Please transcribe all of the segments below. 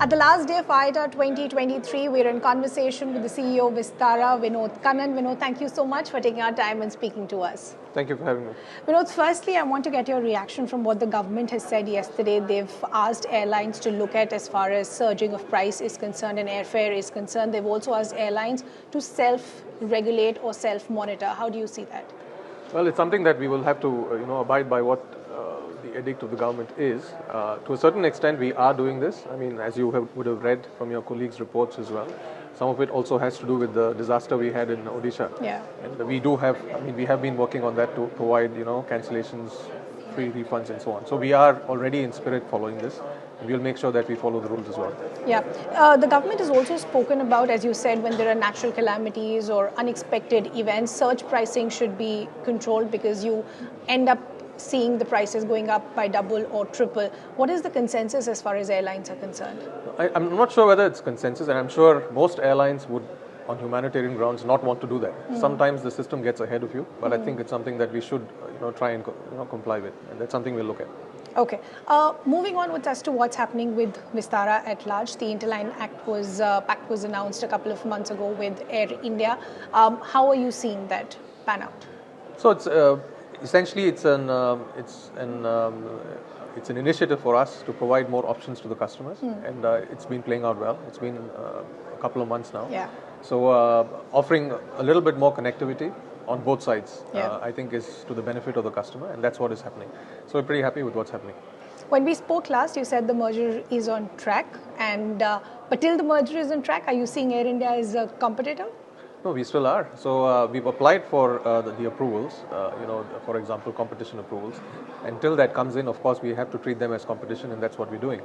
At the last day of IATA 2023, we're in conversation with the CEO of Vistara, Vinod Kanan. Vinod, thank you so much for taking our time and speaking to us. Thank you for having me. Vinod, firstly, I want to get your reaction from what the government has said yesterday. They've asked airlines to look at as far as surging of price is concerned and airfare is concerned. They've also asked airlines to self-regulate or self-monitor. How do you see that? Well, it's something that we will have to, abide by what the edict of the government is. To a certain extent, we are doing this. I mean, as you would have read from your colleagues' reports as well. Some of it also has to do with the disaster we had in Odisha. Yeah. And we have been working on that to provide, cancellations, free refunds and so on. So we are already in spirit following this. And we'll make sure that we follow the rules as well. Yeah. The government has also spoken about, as you said, when there are natural calamities or unexpected events, surge pricing should be controlled because you end up seeing the prices going up by double or triple. What is the consensus as far as airlines are concerned? I'm not sure whether it's consensus, and I'm sure most airlines would, on humanitarian grounds, not want to do that. Sometimes the system gets ahead of you, but I think it's something that we should, try and comply with, and that's something we'll look at. Okay. Moving on as to what's happening with Vistara at large, the Interline Pact was announced a couple of months ago with Air India. How are you seeing that pan out? So it's essentially it's an initiative for us to provide more options to the customers, and it's been playing out well. It's been a couple of months now. Yeah. So offering a little bit more connectivity on both sides, I think is to the benefit of the customer, and that's what is happening. So we're pretty happy with what's happening. When we spoke last, you said the merger is on track, and but till the merger is on track, are you seeing Air India as a competitor? No, we still are. So we've applied for the approvals, for example, competition approvals. Until that comes in, of course, we have to treat them as competition, and that's what we're doing.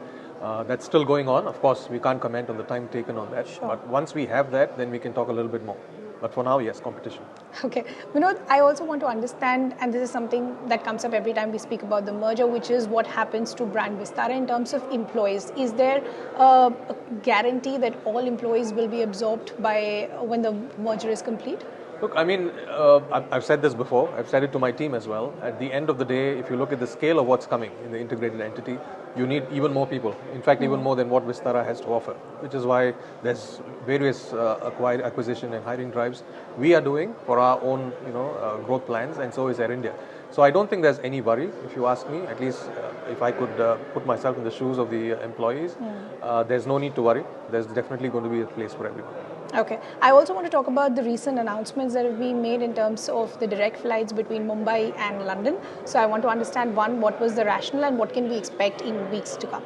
That's still going on. Of course, we can't comment on the time taken on that. Sure. But once we have that, then we can talk a little bit more. But for now, yes, competition. Okay. Vinod, I also want to understand, and this is something that comes up every time we speak about the merger, which is what happens to brand Vistara in terms of employees. Is there a guarantee that all employees will be absorbed by when the merger is complete? Look, I mean, I've said this before. I've said it to my team as well. At the end of the day, if you look at the scale of what's coming in the integrated entity, you need even more people. In fact, even more than what Vistara has to offer, which is why there's various acquisition and hiring drives we are doing for our own, growth plans, and so is Air India. So I don't think there's any worry, if you ask me. At least if I could put myself in the shoes of the employees, there's no need to worry. There's definitely going to be a place for everyone. Okay. I also want to talk about the recent announcements that have been made in terms of the direct flights between Mumbai and London. So I want to understand, one, what was the rationale and what can we expect in weeks to come?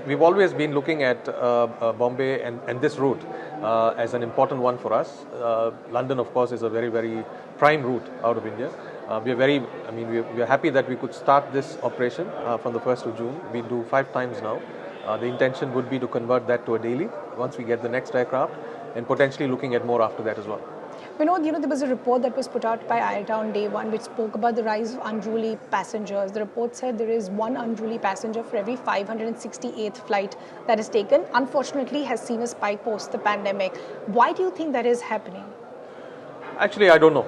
We've always been looking at Bombay and this route as an important one for us. London, of course, is a very, very prime route out of India. We are happy that we could start this operation from the 1st of June. We do 5 times now. The intention would be to convert that to a daily once we get the next aircraft, and potentially looking at more after that as well. Vinod, there was a report that was put out by IATA on day one which spoke about the rise of Unruly passengers. The report said there is one Unruly passenger for every 568th flight that is taken. Unfortunately, has seen a spike post the pandemic. Why do you think that is happening? Actually, I don't know.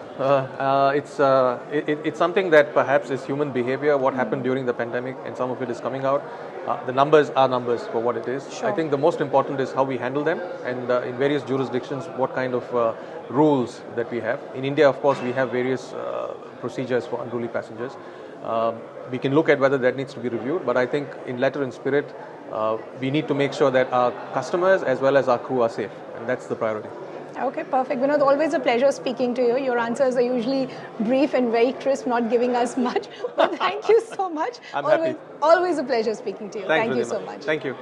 It's something that perhaps is human behavior, what happened during the pandemic, and some of it is coming out. The numbers are numbers for what it is. Sure. I think the most important is how we handle them, and in various jurisdictions, what kind of rules that we have. In India, of course, we have various procedures for unruly passengers. We can look at whether that needs to be reviewed, but I think in letter and spirit, we need to make sure that our customers as well as our crew are safe, and that's the priority. Okay, perfect. Vinod, always a pleasure speaking to you. Your answers are usually brief and very crisp, not giving us much. But thank you so much. I'm happy. Always a pleasure speaking to you. Thanks Thank you very so much. Thank you.